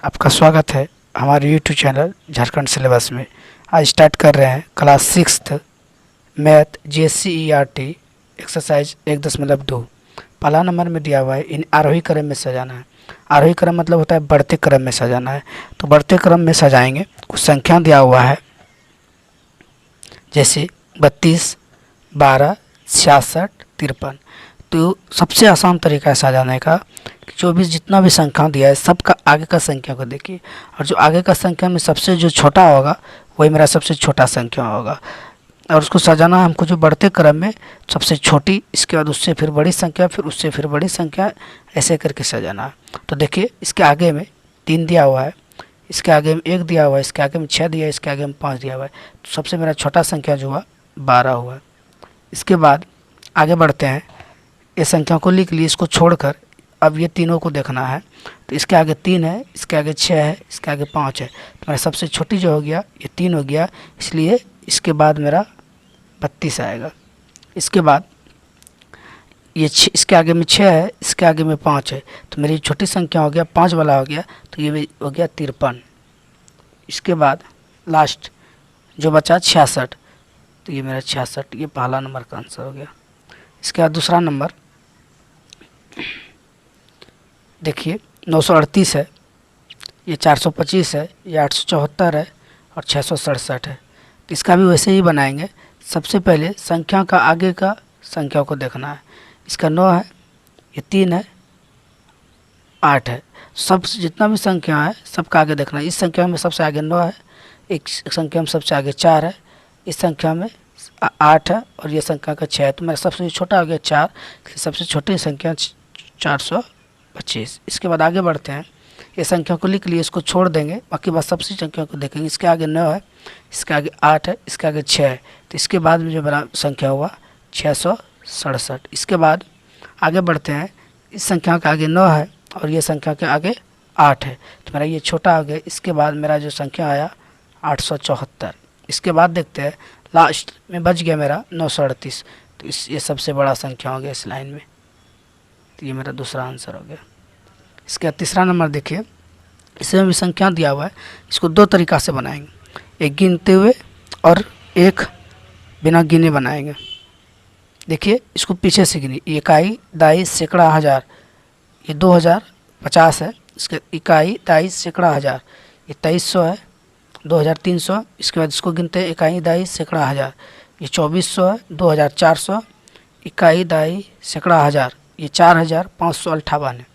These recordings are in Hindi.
आपका स्वागत है हमारे यूट्यूब चैनल झारखंड सिलेबस में। आज स्टार्ट कर रहे हैं class 6th math GSCERT exercise 1.2। पहला नंबर में दिया हुआ है इन आरोही क्रम में सजाना है। आरोही क्रम मतलब होता है बढ़ते क्रम में सजाना है। तो बढ़ते क्रम में सजाएंगे। कुछ संख्या दिया हुआ है जैसे 32, 12, 66, 53। तो सबसे आसान तरीका है सजाने का कि 24 जितना भी संख्या दिया है सबका आगे का संख्या को देखिए, और जो आगे का संख्या में सबसे जो छोटा होगा वही मेरा सबसे छोटा संख्या होगा। और उसको सजाना हमको जो बढ़ते क्रम में सबसे छोटी, इसके बाद उससे फिर बड़ी संख्या, फिर उससे फिर बड़ी संख्या, ऐसे करके सजाना है। तो देखिए इसके आगे में 3 दिया हुआ है, इसके आगे में 1 दिया हुआ है, इसके आगे में 6 दिया है, इसके आगे में 5 दिया हुआ है। तो सबसे मेरा छोटा संख्या जो हुआ 12 हुआ। इसके बाद आगे बढ़ते हैं। इस संख्या को लिख लिए, इसको छोड़कर अब ये तीनों को देखना है। तो इसके आगे 3 है, इसके आगे 6 है, इसके आगे 5 है। तो मेरा सबसे छोटी जो हो गया ये 3 हो गया, इसलिए इसके बाद मेरा 32 आएगा। इसके बाद ये इसके आगे में 6 है, इसके आगे में 5 है। तो मेरी छोटी संख्या हो गया 5 वाला हो गया, तो ये भी हो गया 53। इसके बाद लास्ट जो बचा 66, तो ये मेरा 66, ये पहला नंबर का आंसर हो गया। इसके बाद दूसरा नंबर देखिए 938 है, ये 425 है, ये 874 है और 667 है। तो इसका भी वैसे ही बनाएंगे। सबसे पहले संख्या का आगे का संख्या को देखना है। इसका 9 है, ये 3 है, 8 है। सब जितना भी संख्या है सबका आगे देखना है। इस संख्या में सबसे आगे 9 है, एक संख्या में सबसे आगे 4 है, इस संख्या में 8 है और ये संख्या का 6 है। तो मेरा सबसे छोटा हो गया 4, इसलिए सबसे छोटी संख्या 425। इसके बाद आगे बढ़ते हैं। ये संख्या को लिख लिए, इसको छोड़ देंगे, बाकी बस सबसे संख्या को देखेंगे। इसके आगे 9 है, इसके आगे 8 है, इसके आगे 6 है। तो इसके बाद में जो मेरा संख्या हुआ 667। इसके बाद आगे बढ़ते हैं। इस संख्या के आगे 9 है और ये संख्या के आगे 8 है, तो मेरा ये छोटा हो गया। इसके बाद मेरा जो संख्या आया 874। इसके बाद देखते हैं लास्ट में बच गया मेरा 938। तो ये सबसे बड़ा संख्या हो गया इस लाइन में। तो ये मेरा दूसरा आंसर हो गया। इसका तीसरा नंबर देखिए, इसमें भी संख्या दिया हुआ है। इसको 2 तरीक़ा से बनाएंगे, एक गिनते हुए और एक बिना गिने बनाएंगे। देखिए इसको पीछे से गिनी, इकाई, दाई, सैकड़ा, हज़ार, ये 2050 है। इसके इकाई, दाई, सैकड़ा, हज़ार, ये 2300 है, 2300। इसके बाद इसको गिनते हैं, इकाई, दाई, सैकड़ा, हज़ार, ये 2400 है, 2400, इकाई, दाई, सैकड़ा, हज़ार, ये 4558 है।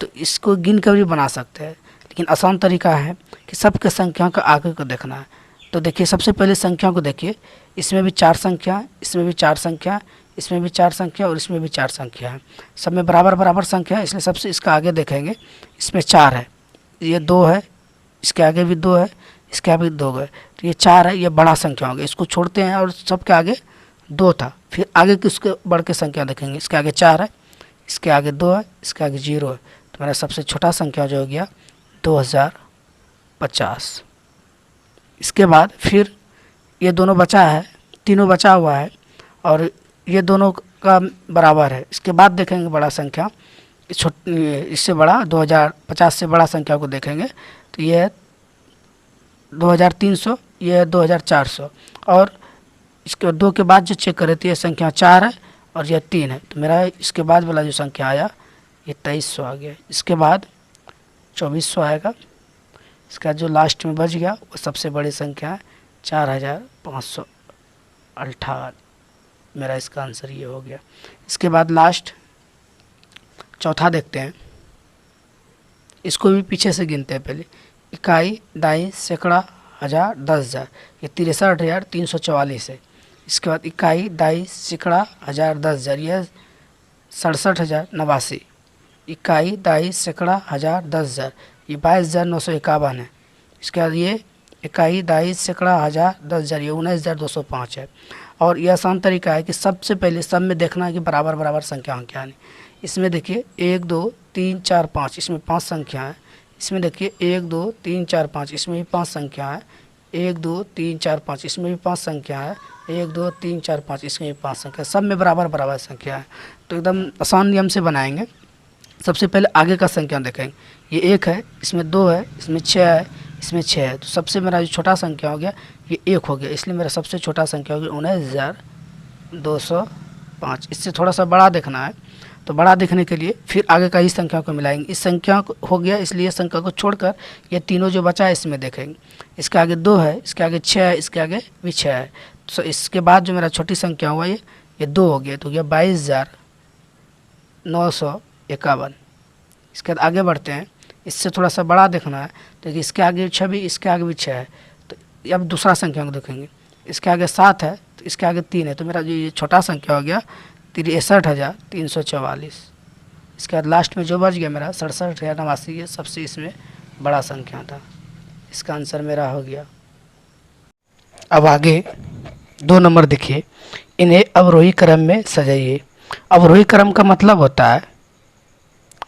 तो इसको गिन कर भी बना सकते हैं, लेकिन आसान तरीका है कि सबके संख्या का आगे को देखना है। तो देखिए सबसे पहले संख्या को देखिए, इसमें भी 4 संख्या, इसमें भी 4 संख्या, इसमें भी 4 संख्या और इसमें भी 4 संख्या है। सब में बराबर बराबर संख्या है, इसलिए सबसे इसका आगे देखेंगे। इसमें 4 है, ये 2 है, इसके आगे भी 2 है, इसके आगे भी 2 है। तो ये 4 है, ये बड़ा संख्या हो गया। इसको छोड़ते हैं और सबके आगे 2 था। फिर आगे किसके बढ़ के संख्या देखेंगे, इसके आगे 4 है, इसके आगे 2 है, इसके आगे 0 है। तो मेरा सबसे छोटा संख्या जो हो गया 2050। इसके बाद फिर ये दोनों बचा है, तीनों बचा हुआ है और ये दोनों का बराबर है। इसके बाद देखेंगे बड़ा संख्या, इससे बड़ा 2050 से बड़ा संख्या को देखेंगे। तो ये है 2300, ये है 2400 और इसके 2 के बाद जो चेक करें तो ये संख्या 4 है और यह 3 है। तो मेरा इसके बाद वाला जो संख्या आया ये 2300 आ गया। इसके बाद 2400 आएगा। इसका जो लास्ट में बच गया वो सबसे बड़ी संख्या है 4558। मेरा इसका आंसर ये हो गया। इसके बाद लास्ट चौथा देखते हैं। इसको भी पीछे से गिनते हैं पहले। इकाई, दाई, सैकड़ा, हज़ार, 10,000, ये 63,344 है। इसके बाद इकाई, दाई, सैकड़ा, हज़ार, 10,000, यह 67,089। इकाई, दाई, सैकड़ा, हज़ार, 10,000, ये 22,951 है। इसके बाद ये इकाई, दाई, सैकड़ा, हज़ार, 10,000, ये 19,205 है। और यह आसान तरीका है कि सबसे पहले सब में देखना है कि बराबर बराबर संख्या क्या है। इसमें देखिए 1 2 3 4 5, इसमें 5 संख्या है। इसमें देखिए 1 2 3 4 5, इसमें भी 5 संख्या है। 1 2 3 4 5, इसमें भी 5 संख्या है। 1 2 3 4 5, इसमें भी 5 संख्या, सब में बराबर बराबर संख्या है। तो एकदम आसान नियम से बनाएंगे। सबसे पहले आगे का संख्या देखेंगे, ये 1 है, इसमें 2 है, इसमें 6 है, इसमें 6 है, तो सबसे मेरा जो छोटा संख्या हो गया ये 1 हो गया, इसलिए मेरा सबसे छोटा संख्या हो गया 19,205। इससे थोड़ा सा बड़ा देखना है, तो बड़ा देखने के लिए फिर आगे का ही संख्या को मिलाएंगे। इस संख्या हो गया, इसलिए संख्या को छोड़कर ये तीनों जो बचा है इसमें देखेंगे। इसके आगे 2 है, इसके आगे 6 है, इसके आगे भी 6 है, तो इसके बाद जो मेरा छोटी संख्या हुआ ये 2 हो गया, तो यह 22,951। इसके बाद आगे बढ़ते हैं, इससे थोड़ा सा बड़ा देखना है, तो इसके आगे 6 भी, इसके आगे भी 6 है, तो अब दूसरा संख्या को देखेंगे। इसके आगे 7 है, तो इसके आगे 3 है, तो मेरा जो ये छोटा संख्या हो गया 63,344। इसके बाद लास्ट में जो बच गया मेरा 67,089, ये सबसे इसमें बड़ा संख्या था। इसका आंसर मेरा हो गया। अब आगे 2 नंबर देखिए, इन्हें अवरोही क्रम में सजाइए। अवरोही क्रम का मतलब होता है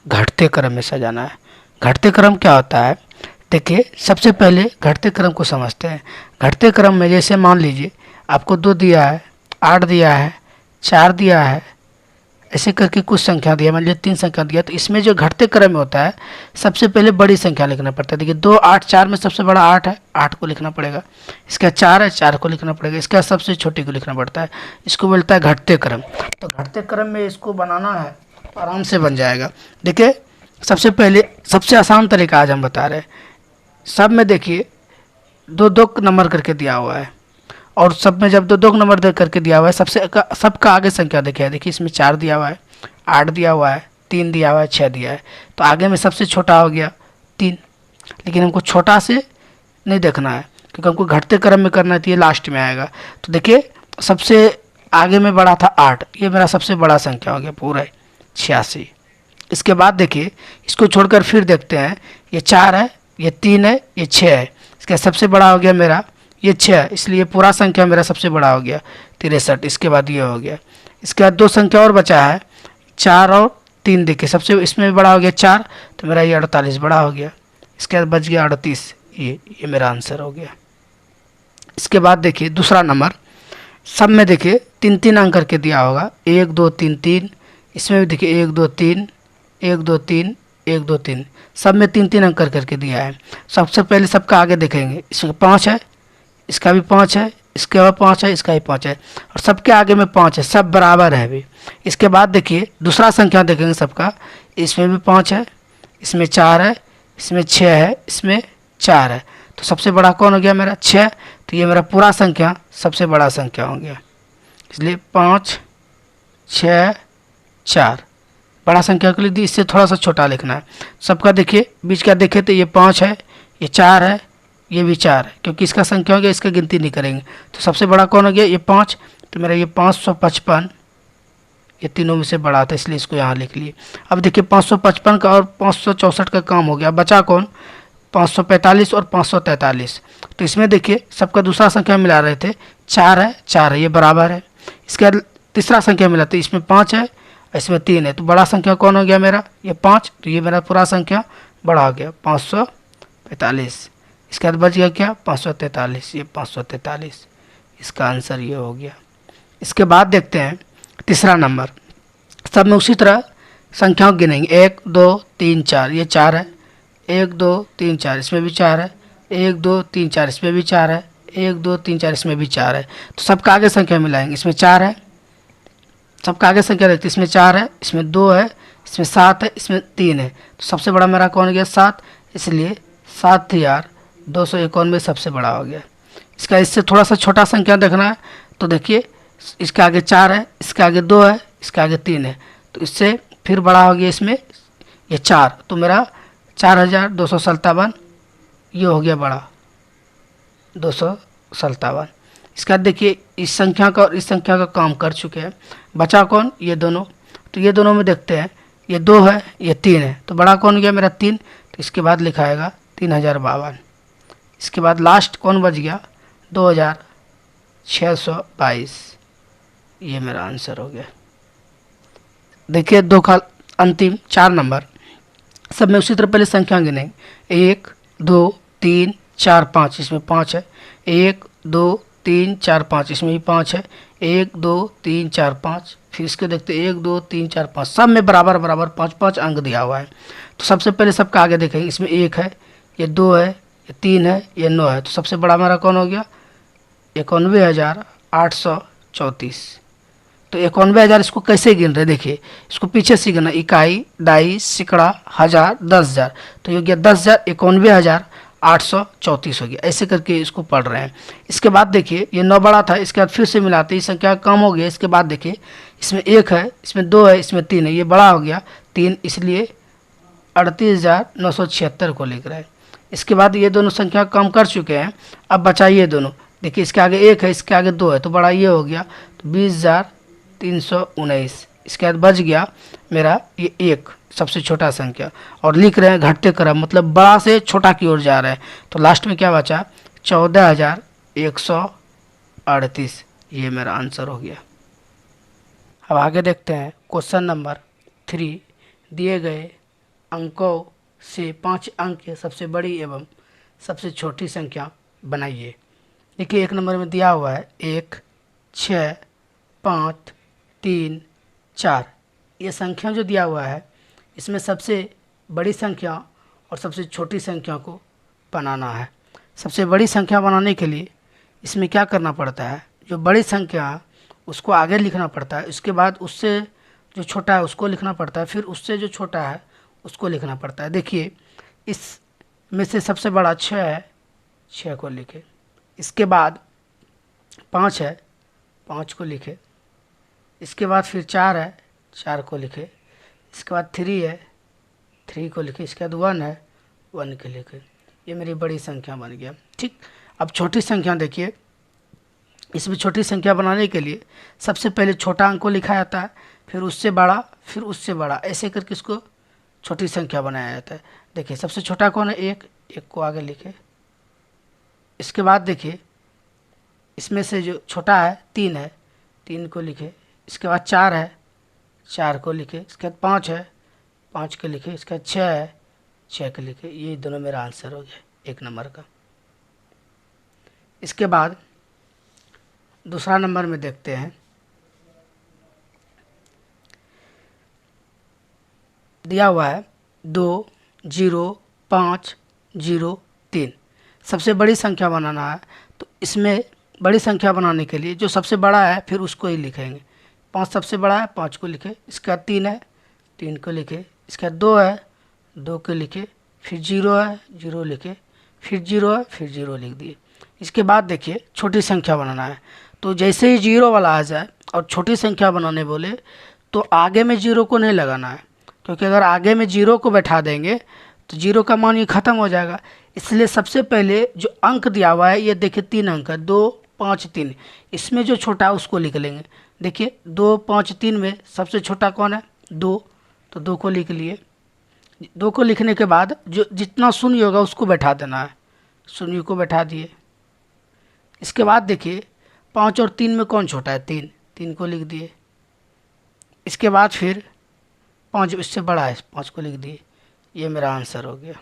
घटते क्रम में सजाना है। घटते क्रम क्या होता है, देखिए सबसे पहले घटते क्रम को समझते हैं। घटते क्रम में जैसे मान लीजिए आपको 2 दिया है, 8 दिया है, 4 दिया है, ऐसे करके कुछ संख्या दिया, मान लीजिए 3 संख्या दिया, तो इसमें जो घटते क्रम में होता है सबसे पहले बड़ी संख्या लिखना पड़ता है। देखिए 2, 8, 4 में सबसे बड़ा 8 है, 8 को लिखना पड़ेगा। इसका 4 है, 4 को लिखना पड़ेगा। इसका सबसे छोटी को लिखना पड़ता है। इसको बोलता है घटते क्रम। तो घटते क्रम में इसको बनाना है, आराम से बन जाएगा। देखिए सबसे पहले सबसे आसान तरीका आज हम बता रहे हैं। सब में देखिए 2-2 नंबर करके दिया हुआ है, और सब में जब 2-2 नंबर दे करके दिया हुआ है, सबका आगे संख्या देखिए, इसमें 4 दिया हुआ है, 8 दिया हुआ है, 3 दिया हुआ है, 6 दिया है, तो आगे में सबसे छोटा हो गया 3। लेकिन हमको छोटा से नहीं देखना है, क्योंकि हमको घटते क्रम में करना है, तो ये लास्ट में आएगा। तो देखिए सबसे आगे में बड़ा था 8, ये मेरा सबसे बड़ा संख्या हो गया पूरा 86। इसके बाद देखिए इसको छोड़कर फिर देखते हैं, ये 4 है, ये 3 है, ये 6 है। इसका सबसे बड़ा हो गया मेरा ये 6 है, इसलिए पूरा संख्या मेरा सबसे बड़ा हो गया 63। इसके बाद ये हो गया। इसके बाद 2 संख्या और बचा है, 4 और 3। देखिए सबसे इसमें बड़ा हो गया 4, तो मेरा ये 48 बड़ा हो गया। इसके बाद बच गया 38, ये मेरा आंसर हो गया। इसके बाद देखिए दूसरा नंबर, सब में देखिए 3-3 अंक करके दिया होगा, 1 2 3 3। इसमें भी देखिए 1 2 3 1 2 3 1 2 3, सब में 3-3 अंक करके दिया है। सबसे पहले सबका आगे देखेंगे, इसमें 5 है, इसका भी 5 है, इसके बाद 5 है, इसका भी 5 है, और सबके आगे में 5 है, सब बराबर है अभी। इसके बाद देखिए दूसरा संख्या देखेंगे सबका, इसमें भी 5 है, इसमें 4 है, इसमें 6 है, इसमें 4 है, तो सबसे बड़ा कौन हो गया मेरा 6। तो ये मेरा पूरा संख्या सबसे बड़ा संख्या हो गया, इसलिए 5 6 4 बड़ा संख्या के लिए इससे थोड़ा सा छोटा लिखना है। सबका देखिए बीच का देखें तो ये 5 है, ये 4 है, ये भी 4 है, क्योंकि इसका संख्या हो गया, इसका गिनती नहीं करेंगे। तो सबसे बड़ा कौन हो गया ये 5, तो मेरा ये 555, ये तीनों में से बड़ा था, इसलिए इसको यहाँ लिख लिए। अब देखिए 555 का और 564 का काम हो गया, बचा कौन 545 और 543। तो इसमें देखिए सबका दूसरा संख्या मिला रहे थे, 4 है 4 है, ये बराबर है। इसके बाद तीसरा संख्या मिला था, इसमें 5 है, इसमें 3 है, तो बड़ा संख्या कौन हो गया मेरा ये 5, तो ये मेरा पूरा संख्या बड़ा हो गया 545। इसके बाद बच गया क्या 543, ये 543, इसका आंसर ये हो गया। इसके बाद देखते हैं तीसरा नंबर, सब में उसी तरह संख्याओं गिनेंगे, 1 2 3 4, ये 4 है, 1 2 3 4, इसमें भी 4 है, 1 2 3 4, इसमें भी 4 है, 1 2 3 4, इसमें भी 4 है। तो सबका आगे संख्या मिलाएंगे, इसमें 4 है, सबका आगे संख्या रहती है, इसमें 4 है, इसमें 2 है, इसमें 7 है, इसमें 3 है, तो सबसे बड़ा मेरा कौन गया 7, इसलिए 7,291 सबसे बड़ा हो गया। इसका इससे थोड़ा सा छोटा संख्या देखना है, तो देखिए इसके आगे 4 है, इसके आगे 2 है, इसके आगे 3 है, तो इससे फिर बड़ा हो गया इसमें ये 4, तो मेरा 4,257 ये हो गया बड़ा 257। इसका देखिए इस संख्या का और इस संख्या का काम कर चुके हैं, बचा कौन ये दोनों, तो ये दोनों में देखते हैं, ये 2 है, ये 3 है, तो बड़ा कौन गया मेरा 3, तो इसके बाद लिखा आएगा 3052। इसके बाद लास्ट कौन बच गया 2622, ये मेरा आंसर हो गया। देखिए 2 का अंतिम 4 नंबर, सब में उसी तरह पहले संख्या गिनेंगे, 1 2 3 4 5, इसमें 5 है, 1 2 3 4 5, इसमें भी 5 है, 1 2 3 4 5, फिर इसके देखते 1 2 3 4 5, सब में बराबर बराबर 5 अंक दिया हुआ है। तो सबसे पहले सबका आगे देखेंगे, इसमें 1 है, ये 2 है, ये 3 है, ये 9 है। तो सबसे बड़ा हमारा कौन हो गया? 91,834। तो 91,000 इसको कैसे गिन रहे? देखिए इसको पीछे से गिना, इकाई, डाई, सिकड़ा, हजार, 10,000। तो ये गया 10,000, 91,834 हो गया। ऐसे करके इसको पढ़ रहे हैं। इसके बाद देखिए ये 9 बड़ा था, इसके बाद फिर से मिलाते ही संख्या कम हो गया। इसके बाद देखिए इसमें 1 है, इसमें 2 है, इसमें 3 है, ये बड़ा हो गया 3, इसलिए 38,976 को लिख रहे हैं। इसके बाद ये दोनों संख्या कम कर चुके हैं। अब बचाइए दोनों, देखिए इसके आगे 1 है, इसके आगे 2 है, तो बड़ा ये हो गया, तो 20,319। इसके बाद बच गया मेरा ये 1, सबसे छोटा संख्या, और लिख रहे हैं घटते क्रम, मतलब बड़ा से छोटा की ओर जा रहे हैं। तो लास्ट में क्या बचा? 14,138। ये मेरा आंसर हो गया। अब आगे देखते हैं क्वेश्चन नंबर 3। दिए गए अंकों से 5 अंक की सबसे बड़ी एवं सबसे छोटी संख्या बनाइए। देखिए 1 नंबर में दिया हुआ है 1, 6, 5, 3, 4। ये संख्या जो दिया हुआ है इसमें सबसे बड़ी संख्या और सबसे छोटी संख्या को बनाना है। सबसे बड़ी संख्या बनाने के लिए इसमें क्या करना पड़ता है? जो बड़ी संख्या उसको आगे लिखना पड़ता है, उसके बाद उससे जो छोटा है उसको लिखना पड़ता है, फिर उससे जो छोटा है उसको लिखना पड़ता है। देखिए इस में से सबसे बड़ा 6 है, 6 को लिखे। इसके बाद 5 है, 5 को लिखे। इसके बाद फिर 4 है, 4 को लिखे। इसके बाद 3 है, 3 को लिखे। इसके बाद 1 है, 1 को लिखे। ये मेरी बड़ी संख्या बन गया। ठीक, अब छोटी संख्या देखिए, इसमें छोटी संख्या बनाने के लिए सबसे पहले छोटा अंक को लिखा जाता है, फिर उससे बड़ा, फिर उससे बड़ा, ऐसे करके इसको छोटी संख्या बनाया जाता है। देखिए सबसे छोटा कौन है? 1, 1 को आगे लिखे। इसके बाद देखिए इसमें से जो छोटा है 3 है, 3 को लिखे। इसके बाद 4 है, 4 को लिखे। इसके बाद 5 है, 5 को लिखे। इसके बाद 6 है, 6 को लिखे। ये दोनों मेरा आंसर हो गया 1 नंबर का। इसके बाद दूसरा नंबर में देखते हैं। दिया हुआ है 2, 0, 5, 0, 3। सबसे बड़ी संख्या बनाना है, तो इसमें बड़ी संख्या बनाने के लिए जो सबसे बड़ा है फिर उसको ही लिखेंगे। 5 सबसे बड़ा है, 5 को लिखे। इसका 3 है, 3 को लिखे। इसका 2 है, 2 को लिखे। फिर 0 है, 0 लिखे। फिर 0 है, फिर 0 लिख दिए। इसके बाद देखिए छोटी संख्या बनाना है, तो जैसे ही 0 वाला आ जाए और छोटी संख्या बनाने बोले तो आगे में 0 को नहीं लगाना है, क्योंकि अगर आगे में 0 को बैठा देंगे तो 0 का मान ये ख़त्म हो जाएगा। इसलिए सबसे पहले जो अंक दिया हुआ है ये देखिए 3 अंक है, 2, 5, 3। इसमें जो छोटा है उसको लिख लेंगे। देखिए 2, 5, 3 में सबसे छोटा कौन है? 2, तो 2 को लिख लिए। 2 को लिखने के बाद जो जितना शून्य होगा उसको बैठा देना है, शून्य को बैठा दिए। इसके बाद देखिए 5 और 3 में कौन छोटा है? 3, 3 को लिख दिए। इसके बाद फिर 5 इससे बड़ा है, 5 को लिख दिए। ये मेरा आंसर हो गया।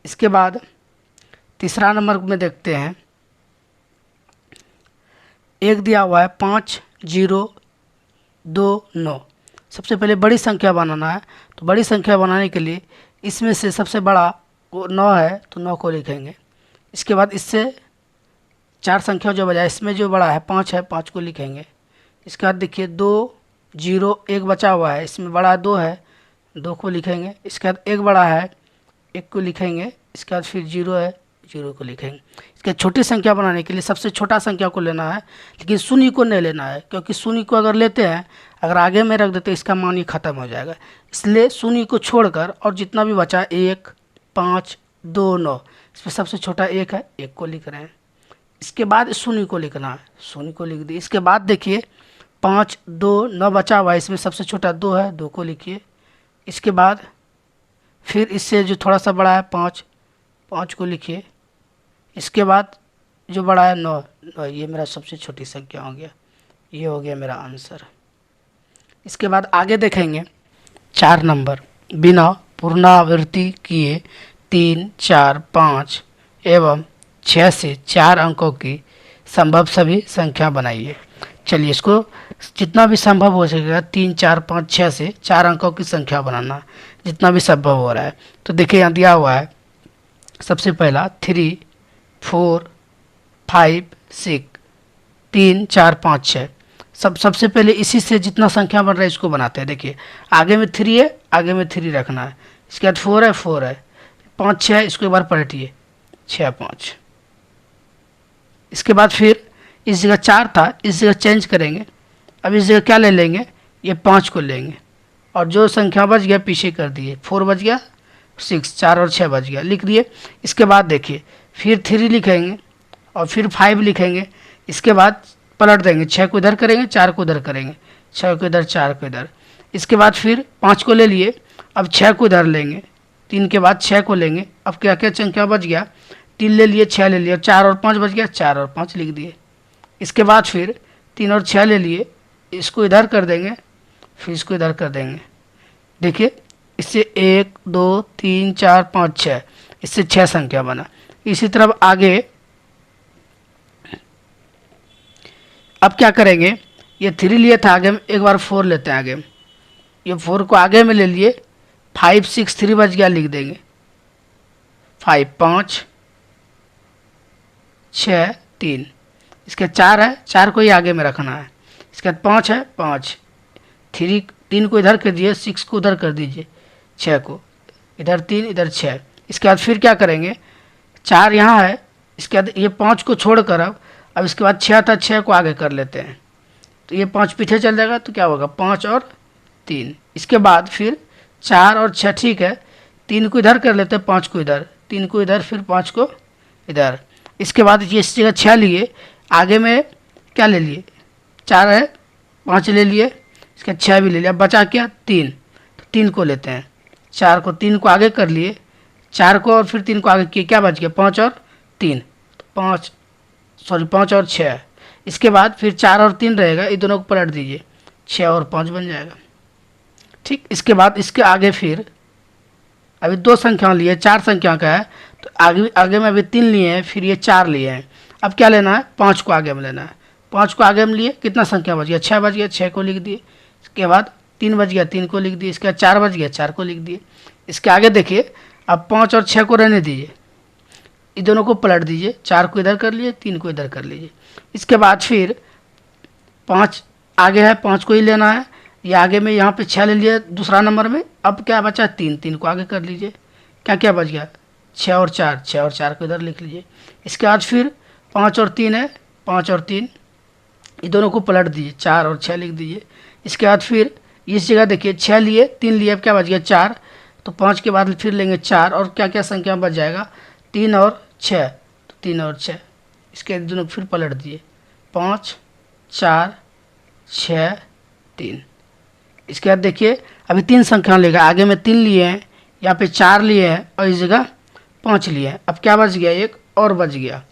इसके बाद तीसरा नंबर में देखते हैं। 1 दिया हुआ है 5, 0, 2, 9। सबसे पहले बड़ी संख्या बनाना है, तो बड़ी संख्या बनाने के लिए इसमें से सबसे बड़ा वो 9 है, तो 9 को लिखेंगे। इसके बाद इससे 4 संख्या जो बजाय इसमें जो बड़ा है 5 है, 5 को लिखेंगे। इसके बाद देखिए 2, 0, 1 बचा हुआ है, इसमें बड़ा 2 है, 2 को लिखेंगे। इसके बाद 1 बड़ा है, 1 को लिखेंगे। इसके बाद फिर 0 है, 0 को लिखेंगे। इसके छोटी संख्या बनाने के लिए सबसे छोटा संख्या को लेना है, लेकिन शून्य को नहीं लेना है, क्योंकि शून्य को अगर लेते हैं, अगर आगे में रख देते इसका मान ही खत्म हो जाएगा। इसलिए शून्य को छोड़कर और जितना भी बचा 1, 5, 2, 9, इसमें सबसे छोटा 1 है, 1 को लिख रहे हैं। इसके बाद शून्य को लिखना है, शून्य को लिख दिए। इसके बाद देखिए 5, 2, 9 बचा हुआ है, इसमें सबसे छोटा 2 है, 2 को लिखिए। इसके बाद फिर इससे जो थोड़ा सा बड़ा है 5, 5 को लिखिए। इसके बाद जो बड़ा है 9, ये मेरा सबसे छोटी संख्या हो गया। ये हो गया मेरा आंसर। इसके बाद आगे देखेंगे 4 नंबर। बिना पुनरावृत्ति किए 3, 4, 5 एवं 6 से 4 अंकों की संभव सभी संख्या बनाइए। चलिए इसको जितना भी संभव हो सकेगा 3, 4, 5, 6 से 4 अंकों की संख्या बनाना, जितना भी संभव हो रहा है। तो देखिए यहाँ दिया हुआ है सबसे पहला 3, 4, 5, 6, 3, 4, 5, 6। सबसे पहले इसी से जितना संख्या बन रहा है इसको बनाते हैं। देखिए आगे में 3 है, आगे में 3 रखना है, इसके बाद 4 है, 4 है, 5, 6 है, इसको एक बार पलटिए 6, 5। इसके बाद फिर इस जगह 4 था, इस जगह चेंज करेंगे। अब इस जगह क्या ले लेंगे, ये 5 को लेंगे और जो संख्या बच गया पीछे कर दिए, 4 बच गया, 6, 4 और 6 बच गया, लिख दिए। इसके बाद देखिए फिर 3 लिखेंगे और फिर 5 लिखेंगे। इसके बाद पलट देंगे, 6 को इधर करेंगे, 4 को इधर करेंगे, 6 को इधर, 4 को इधर। इसके बाद फिर 5 को ले लिए, अब 6 को इधर लेंगे, 3 के बाद 6 को लेंगे। अब क्या क्या संख्या बच गया, 3 ले लिए, 6 ले लिए, 4 और 5 बच गया, 4 और 5 लिख दिए। इसके बाद फिर 3 और 6 ले लिए, इसको इधर कर देंगे, फिर इसको इधर कर देंगे। देखिए इससे 1, 2, 3, 4, 5, 6, इससे 6 संख्या बना। इसी तरह आगे अब क्या करेंगे, ये 3 लिए था, आगे में एक बार 4 लेते हैं। आगे में ये 4 को आगे में ले लिए, 5, 6, 3 बच गया, लिख देंगे 5, 5, 6, 3। इसके 4 है, 4 को ही आगे में रखना है। इसके बाद 5 है, 5, 3 को इधर कर दिए, 6 को उधर कर दीजिए, 6 को इधर, 3 इधर, 6। इसके बाद फिर क्या करेंगे, 4 यहाँ है, इसके बाद ये 5 को छोड़कर अब इसके बाद 6 था, 6 को आगे कर लेते हैं, तो ये 5 पीछे चल जाएगा, तो क्या होगा 5 और 3। इसके बाद फिर 4 और 6, ठीक है, 3 को इधर कर लेते हैं, 5 को इधर, 3 को इधर, फिर 5 को इधर। इसके बाद ये इस जगह 6 लिए, आगे में क्या ले लिए, 4 है, 5 ले लिए, इसके 6 भी ले लिया, बचा क्या 3, तो 3 को लेते हैं, 4 को 3 को आगे कर लिए, 4 को और फिर 3 को आगे किए, क्या बच गया 5 और 3, तो 5 और 6। इसके बाद फिर 4 और 3 रहेगा, ये दोनों को पलट दीजिए, 6 और 5 बन जाएगा। ठीक, इसके बाद इसके आगे फिर अभी 2 संख्या लिए, 4 संख्या का है, तो आगे में अभी 3 लिए हैं, फिर ये 4 लिए हैं। अब क्या लेना है, 5 को आगे में लेना है। 5 को आगे में लिए, कितना संख्या बच गया, 6 बच गया, 6 को लिख दिए। इसके बाद 3 बच गया, 3 को लिख दिए। इसके बाद 4 बच गया, 4 को लिख दिए। इसके आगे देखिए अब 5 और 6 को रहने दीजिए, इन दोनों को पलट दीजिए, 4 को इधर कर लिए, 3 को इधर कर लीजिए। इसके बाद फिर 5 आगे है, 5 को ही लेना है, ये आगे में यहाँ पे 6 ले लिए दूसरा नंबर में। अब क्या बचा 3, 3 को आगे कर लीजिए, क्या क्या बच गया 6 और 4, 6 और 4 को इधर लिख लीजिए। इसके बाद फिर 5 और 3 है, 5 और 3 ये दोनों को पलट दीजिए, 4 और 6 लिख दीजिए। इसके बाद फिर इस जगह देखिए 6 लिए, 3 लिए, अब क्या बच गया 4, तो 5 के बाद फिर लेंगे 4 और क्या क्या संख्या बच जाएगा 3 और 6, तो 3 और 6। इसके दोनों फिर पलट दिए, 5, 4, 6, 3। इसके बाद देखिए अभी 3 संख्या लेगा, आगे में 3 लिए हैं, यहाँ पे 4 लिए हैं और इस जगह 5 लिए हैं। अब क्या बच गया, एक और बच गया,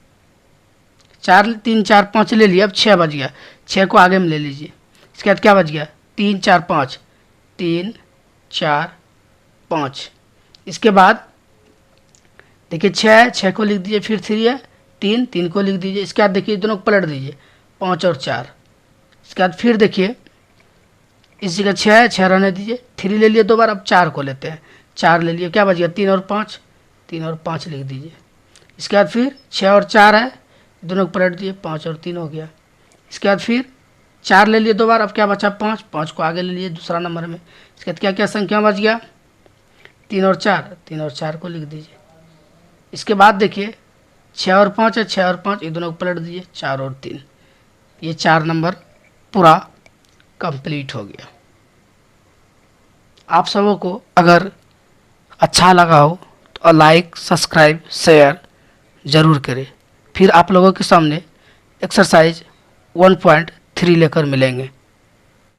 4, 3, 4, 5 ले लिया, अब 6 बच गया, 6 को आगे में ले लीजिए। इसके बाद क्या बच गया 3, 4, 5, 3, 4, 5। इसके बाद देखिए 6 है, 6 को लिख दीजिए, फिर 3 है, 3, 3 को लिख दीजिए। इसके बाद देखिए दोनों को पलट दीजिए, 5 और 4। इसके बाद फिर देखिए इस जगह 6 है, 6 रहने दीजिए, 3 ले लिए 2 बार, अब 4 को लेते हैं, 4 ले लिए, क्या बच गया 3 और 5, 3 और 5 लिख दीजिए। इसके बाद फिर 6 और 4 है, दोनों को पलट दिए, 5 और 3 हो गया। इसके बाद फिर 4 ले लिए 2 बार, अब क्या बचा 5, 5 को आगे ले लिए दूसरा नंबर में। इसके बाद क्या क्या संख्या बच गया 3 और 4, 3 और 4 को लिख दीजिए। इसके बाद देखिए 6 और 5 है, 6 और 5 ये दोनों को पलट दीजिए, 4 और 3। ये 4 नंबर पूरा कंप्लीट हो गया। आप सबों को अगर अच्छा लगा हो तो लाइक, सब्सक्राइब, शेयर ज़रूर करें। फिर आप लोगों के सामने एक्सरसाइज 1.3 लेकर मिलेंगे।